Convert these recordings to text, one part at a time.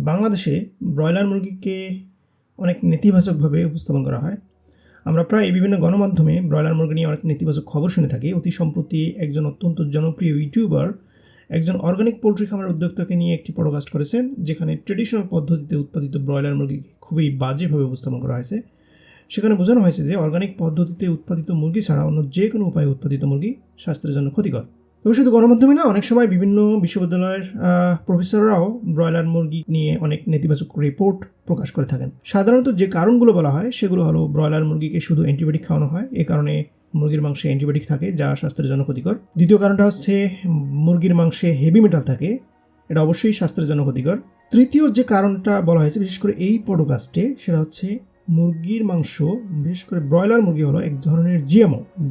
বাংলাদেশে ব্রয়লার মুরগিকে অনেক নেতিবাচকভাবে উপস্থাপন করা হয়। আমরা প্রায় বিভিন্ন গণমাধ্যমে ব্রয়লার মুরগি নিয়ে অনেক নেতিবাচক খবর শুনে থাকি। অতি সম্প্রতি একজন অত্যন্ত জনপ্রিয় ইউটিউবার একজন অর্গানিক পোলট্রি খামারের উদ্যোক্তাকে নিয়ে একটি পডকাস্ট করেছেন, যেখানে ট্রেডিশনাল পদ্ধতিতে উৎপাদিত ব্রয়লার মুরগিকে খুবই বাজেভাবে উপস্থাপন করা হয়েছে। সেখানে বোঝানো হয়েছে যে অর্গানিক পদ্ধতিতে উৎপাদিত মুরগি ছাড়া অন্য যে কোনো উপায়ে উৎপাদিত মুরগি স্বাস্থ্যের জন্য ক্ষতিকর। তবে শুধু গণমাধ্যমে না, অনেক সময় বিভিন্ন বিশ্ববিদ্যালয়ের প্রফেসররাও ব্রয়লার মুরগি নিয়ে অনেক নেতিবাচক রিপোর্ট প্রকাশ করে থাকেন। সাধারণত যে কারণগুলো বলা হয় সেগুলো হলো, ব্রয়লার মুরগিকে শুধু অ্যান্টিবায়োটিক খাওয়ানো হয়, এ কারণে মুরগির মাংসে অ্যান্টিবায়োটিক থাকে যা স্বাস্থ্যের জন্য ক্ষতিকর। দ্বিতীয় কারণটা হচ্ছে মুরগির মাংসে হেভি মেটাল থাকে, এটা অবশ্যই স্বাস্থ্যের জন্য ক্ষতিকর। তৃতীয় যে কারণটা বলা হয়েছে বিশেষ করে এই পডকাস্টে, সেটা হচ্ছে মুরগির মাংস, বিশেষ করে ব্রয়লার মুরগি হলো এক ধরনের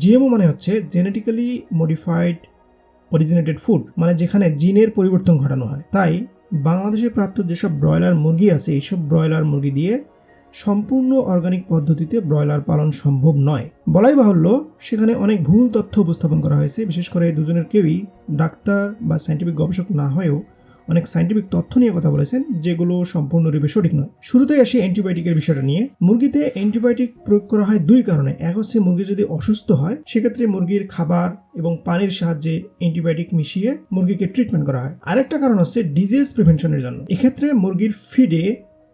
জিএমও মানে হচ্ছে জেনেটিক্যালি মডিফাইড অরিজিনেটেড ফুড, মানে যেখানে জিনের পরিবর্তন ঘটানো হয়। তাই বাংলাদেশে প্রাপ্ত যেসব ব্রয়লার মুরগি আছে, এইসব ব্রয়লার মুরগি দিয়ে সম্পূর্ণ অর্গানিক পদ্ধতিতে ব্রয়লার পালন সম্ভব নয়। বলাই বাহুল্য, সেখানে অনেক ভুল তথ্য উপস্থাপন করা হয়েছে। বিশেষ করে দুজনের কেউই ডাক্তার বা সায়েন্টিফিক গবেষক না হয়েও অনেক সায়েন্টিফিক তথ্য নিয়ে কথা বলেছেন, যেগুলো সম্পূর্ণরূপে সঠিক নয়। শুরুতেই আসি অ্যান্টিবায়োটিকের বিষয়টা নিয়ে। মুরগিতে অ্যান্টিবায়োটিক প্রয়োগ করা হয় দুই কারণে। এক হচ্ছে মুরগি যদি অসুস্থ হয়, সেক্ষেত্রে মুরগির খাবার এবং পানির সাহায্যে অ্যান্টিবায়োটিক মিশিয়ে মুরগিকে ট্রিটমেন্ট করা হয়। আরেকটা কারণ হচ্ছে ডিজিজ প্রিভেনশনের জন্য। এক্ষেত্রে মুরগির ফিডে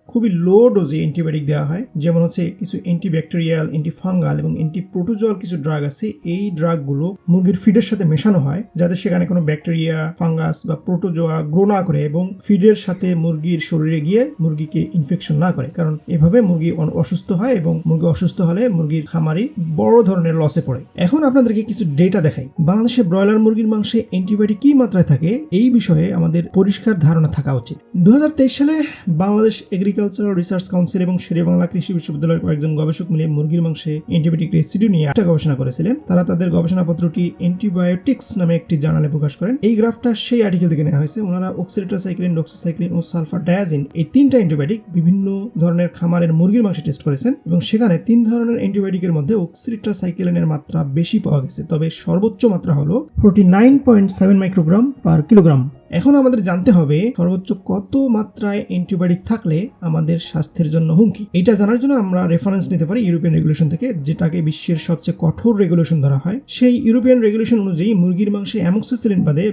খুবই লো ডোজে অ্যান্টিবায়োটিক দেওয়া হয়, যেমন হচ্ছে কিছু অ্যান্টিব্যাকটেরিয়াল, অ্যান্টিফাঙ্গাল এবং অ্যান্টিপ্রোটোজোয়াল কিছু ড্রাগ আছে। এই ড্রাগগুলো মুরগির ফিডের সাথে মেশানো হয় যাতে সেখানে কোনো ব্যাকটেরিয়া, ফাঙ্গাস বা প্রোটোজোয়া গ্রো না করে এবং ফিডের সাথে মুরগির শরীরে গিয়ে মুরগিকে ইনফেকশন না করে, কারণ এভাবে মুরগি অসুস্থ হয় এবং মুরগি অসুস্থ হলে মুরগির খামারি বড় ধরনের লসে পড়ে। এখন আপনাদেরকে কিছু ডেটা দেখাই। বাংলাদেশে ব্রয়লার মুরগির মাংসে অ্যান্টিবায়োটিক কি মাত্রায় থাকে এই বিষয়ে আমাদের পরিষ্কার ধারণা থাকা উচিত। 2023 সালে বাংলাদেশ এগ্রিকালচারাল রিসার্চ কাউন্সিল এবং শেরেবাংলা কৃষি বিশ্ববিদ্যালয়ের কয়েকজন গবেষক মিলে মুরগির মাংসে অ্যান্টিবায়োটিক রেসিডিউ নিয়ে একটা গবেষণা করেছিলেন। তারা তাদের গবেষণাপত্রটি অ্যান্টিবায়োটিক্স নামে একটি জার্নালে প্রকাশ করেন। এই গ্রাফটা সেই আর্টিকেল থেকে নেওয়া হয়েছে। ওনারা অক্সিটেট্রাসাইক্লিন, ডক্সাসাইক্লিন ও সালফার ডায়াজিন এই তিনটা অ্যান্টিবায়োটিক বিভিন্ন ধরনের খামারের মুরগির মাংসে টেস্ট করেছেন এবং সেখানে 3 ধরনের অ্যান্টিবায়োটিকের মধ্যে অক্সিটেট্রাসাইক্লিনের মাত্রা বেশি পাওয়া গেছে, তবে সর্বোচ্চ মাত্রা হলো 49.7 মাইক্রোগ্রাম পার কিলোগ্রাম। এখন আমাদের জানতে হবে সর্বোচ্চ কত মাত্রায় অ্যান্টিবায়োটিক থাকলে আমাদের স্বাস্থ্যের জন্য হুমকি। এটা জানার জন্য আমরা রেফারেন্স নিতে পারি ইউরোপিয়ান রেগুলেশন থেকে, যেটাকে বিশ্বের সবচেয়ে কঠোর রেগুলেশন ধরা হয়। সেই ইউরোপিয়ান রেগুলেশন অনুযায়ী মুরগির মাংসে অ্যামোক্সিসিলিন বাদে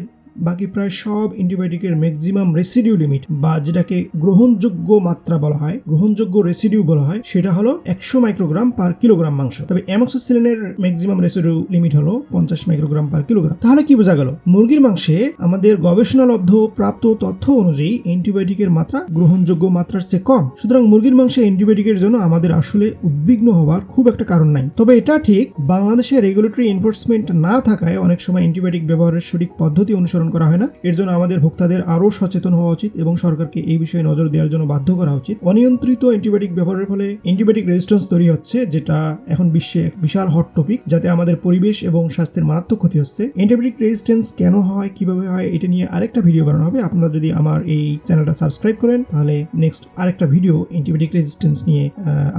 বাকি প্রায় সব অ্যান্টিবায়োটিকের ম্যাক্সিমাম রেসিডিউ লিমিট, বা যেটাকে গ্রহণযোগ্য মাত্রা বলা হয়, গ্রহণযোগ্য রেসিডিউ বলা হয়, সেটা হলো 100 মাইক্রোগ্রাম পার কিলোগ্রাম মাংস। তবে অ্যামোক্সিসিলিনের ম্যাক্সিমাম রেসিডিউ লিমিট হলো 50 মাইক্রোগ্রাম পার কিলোগ্রাম। তাহলে কি বোঝা গেল? মুরগির মাংসে আমাদের গবেষণালব্ধ প্রাপ্ত তথ্য অনুযায়ী অ্যান্টিবায়োটিকের মাত্রা গ্রহণযোগ্য মাত্রার চেয়ে কম। সুতরাং মুরগির মাংসে অ্যান্টিবায়োটিকের জন্য আমাদের আসলে উদ্বিগ্ন হওয়ার খুব একটা কারণ নাই। তবে এটা ঠিক, বাংলাদেশে রেগুলেটরি এনফোর্সমেন্ট না থাকায় অনেক সময় অ্যান্টিবায়োটিক ব্যবহারের সঠিক পদ্ধতি অনুসরণ করা হয় না। এর জন্য আমাদের ভোক্তাদের আরো সচেতন হওয়া উচিত এবং সরকারকে এই বিষয়ে নজর দেওয়ার জন্য বাধ্য করা উচিত। অনিয়ন্ত্রিত অ্যান্টিবায়োটিক ব্যবহারের ফলে অ্যান্টিবায়োটিক রেজিস্ট্যান্স তৈরি হচ্ছে, যেটা এখন বিশ্বে এক বিশাল হট টপিক, যাতে আমাদের পরিবেশ এবং স্বাস্থ্যের মারাত্মক ক্ষতি হচ্ছে। অ্যান্টিবায়োটিক রেজিস্ট্যান্স কেন হয়, কিভাবে হয়, এটা নিয়ে আরেকটা ভিডিও বানানো হবে। আপনারা যদি আমার এই চ্যানেলটা সাবস্ক্রাইব করেন তাহলে নেক্সট আরেকটা ভিডিও অ্যান্টিবায়োটিক রেজিস্ট্যান্স নিয়ে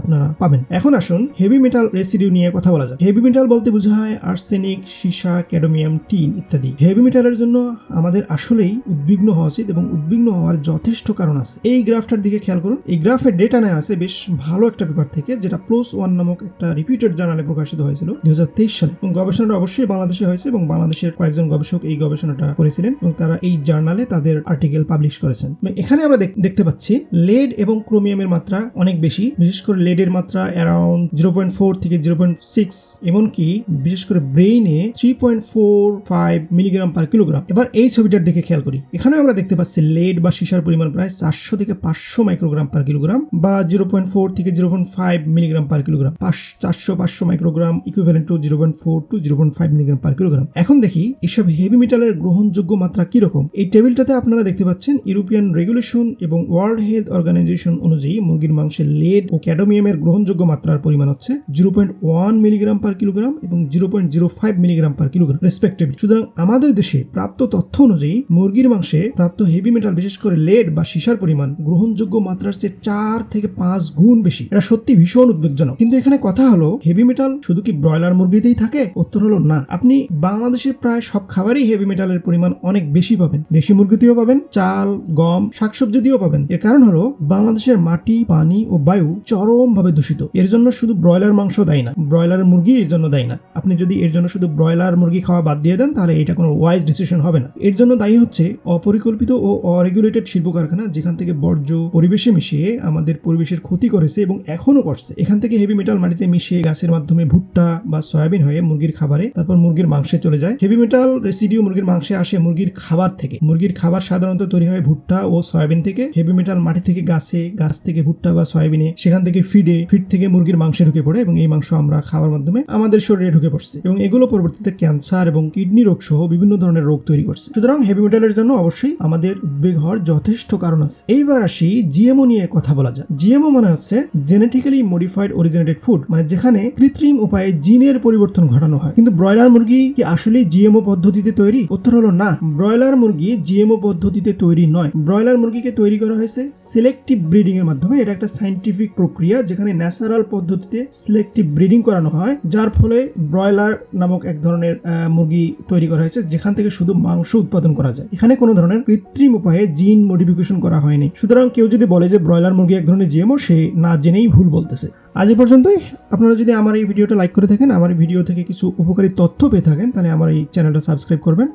আপনারা পাবেন। এখন আসুন হেভি মেটাল রেসিডিউ নিয়ে কথা বলা যাক। হেভি মেটাল বলতে বোঝায় আর্সেনিক, সীসা, ক্যাডমিয়াম, টিন ইত্যাদি। হেভি মেটালের জন্য আমাদের আসলেই উদ্বিগ্ন হওয়া উচিত এবং উদ্বিগ্ন হওয়ার যথেষ্ট কারণ আছে। এই গ্রাফটার দিকে খেয়াল করুন। এই গ্রাফের ডেটা নেওয়া আছে বেশ ভালো একটা পেপার থেকে, যেটা PLOS ONE নামক একটা রিপিউটেড জার্নালে প্রকাশিত হয়েছিল 2023 সালে। এবং গবেষণাটা অবশ্যই বাংলাদেশে হয়েছে এবং বাংলাদেশের কয়েকজন গবেষক এই গবেষণাটা করেছিলেন এবং তারা এই জার্নালে তাদের আর্টিকেল পাবলিশ করেছেন। এখানে আমরা দেখতে পাচ্ছি লেড এবং ক্রোমিয়ামের মাত্রা অনেক বেশি। বিশেষ করে লেডের মাত্রা অ্যারাউন্ড 0.4 থেকে 0.6, এমনকি বিশেষ করে ব্রেইনে 3.45 মিলিগ্রাম পার কিলোগ্রাম। এবার এই ছবিটার দিকে খেয়াল করি। এখানে আমরা দেখতে পাচ্ছি লেড বা সীসার পরিমাণ প্রায় 400 থেকে 500 মাইক্রোগ্রাম পার কিলোগ্রাম, বা 0.4 থেকে 0.5 milligram per kilogram. 400-500 microgram equivalent to 0.4 to 0.5 milligram per kilogram. এখন দেখি এসব হেভি মেটালের গ্রহণযোগ্য মাত্রা কিরকম। এই টেবিলটাতে আপনারা দেখতে পাচ্ছেন ইউরোপিয়ান রেগুলেশন এবং ওয়ার্ল্ড হেলথ অর্গানাইজেশন অনুযায়ী মুরগির মাংসে লেড ও ক্যাডমিয়ামের গ্রহণযোগ্য মাত্রার পরিমাণ হচ্ছে 0.1 মিলিগ্রাম পার কিলোগ্রাম এবং 0.05 মিলিগ্রাম পার কিলোগ্রাম রেসপেক্টিভলি। সুতরাং আমাদের দেশে প্রাপ্ত তথ্য অনুযায়ী মুরগির মাংসে প্রাপ্ত হেভি মেটাল বিশেষ করে লেড বা সীসার পরিমাণ গ্রহণযোগ্য মাত্রার চেয়ে 4 থেকে 5 গুণ বেশি। এটা সত্যি ভীষণ উদ্বেগজনক। কিন্তু এখানে কথা হলো, হেভি মেটাল শুধু কি ব্রয়লার মুরগিতেই থাকে? উত্তর হলো না। আপনি বাংলাদেশের প্রায় সব খাবারই হেভি মেটালের পরিমাণ অনেক বেশি পাবেন। দেশি মুরগিতেও পাবেন, চাল, গম, শাকসবজি দিয়েও পাবেন। এর কারণ হলো বাংলাদেশের মাটি, পানি ও বায়ু চরমভাবে দূষিত। এর জন্য শুধু ব্রয়লার মাংস দায়ী না, ব্রয়লার মুরগি এর জন্য দায়ী না। আপনি যদি এর জন্য শুধু ব্রয়লার মুরগি খাওয়া বাদ দিয়ে দেন তাহলে এটা কোনো ওয়াইজ ডিসিশন হবে না। এর জন্য দায়ী হচ্ছে অপরিকল্পিত ও অরেগুলেটেড শিল্প কারখানা, যেখান থেকে বর্জ্য পরিবেশে মিশিয়ে আমাদের পরিবেশের ক্ষতি করেছে এবং এখনো করছে। এখান থেকে হেভি মেটাল মাটিতে মিশিয়ে গাছের মাধ্যমে ভুট্টা বা সয়াবিন হয়ে মুরগির খাবারে, তারপর মুরগির মাংসে চলে যায়। হেভি মেটাল রেসিডিউ মুরগির মাংসে আসে মুরগির খাবার থেকে। মুরগির খাবার সাধারণত তৈরি হয় ভুট্টা ও সয়াবিন থেকে। হেভি মেটাল মাটি থেকে গাছে, গাছ থেকে ভুট্টা বা সয়াবিনে, সেখান থেকে ফিড থেকে মুরগির মাংসে ঢুকে পড়ে এবং এই মাংস আমরা খাওয়ার মাধ্যমে আমাদের শরীরে ঢুকে পড়ছে এবং এগুলো পরবর্তীতে ক্যান্সার এবং কিডনি রোগ সহ বিভিন্ন ধরনের রোগ তৈরি করছে। সুতরাং হেভি মেটালের জন্য অবশ্যই আমাদের উদ্বেগ হওয়ার যথেষ্ট কারণ আছে। এইবার আসি জিএমও নিয়ে কথা বলা যায়। জিএমও মানে হচ্ছে জেনেটিক্যালি মডিফাইড অরিজিনেটেড ফুড, মানে যেখানে কৃত্রিম উপায়ে জিনের পরিবর্তন ঘটানো হয়। কিন্তু ব্রয়লার মুরগি কি আসলে জিএমও পদ্ধতিতে তৈরি? উত্তর হলো না। ব্রয়লার মুরগি জিএমও পদ্ধতিতে তৈরি নয়। ব্রয়লার মুরগিকে তৈরি করা হয়েছে সিলেক্টিভ ব্রিডিং এর মাধ্যমে। এটা একটা সায়েন্টিফিক প্রক্রিয়া যেখানে ন্যাচারাল পদ্ধতিতে সিলেক্টিভ ব্রিডিং করানো হয়, যার ফলে ব্রয়লার নামক এক ধরনের মুরগি তৈরি করা হয়েছে যেখান থেকে শুধু মাংস উৎপাদন করা যায়। এখানে কোনো ধরনের কৃত্রিম উপায়ে জিন মডিফিকেশন করা হয়নি। সুতরাং কেউ যদি বলে যে ব্রয়লার মুরগি এক ধরনের জিএমও, সে না জেনেই ভুল বলতেছে। আজ পর্যন্তই। আপনারা যদি আমার এই ভিডিওটা লাইক করে থাকেন, আমার এই ভিডিও থেকে কিছু উপকারী তথ্য পেয়ে থাকেন, তাহলে আমার এই চ্যানেলটা সাবস্ক্রাইব করবেন।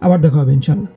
আবার দেখা হবে ইনশাআল্লাহ।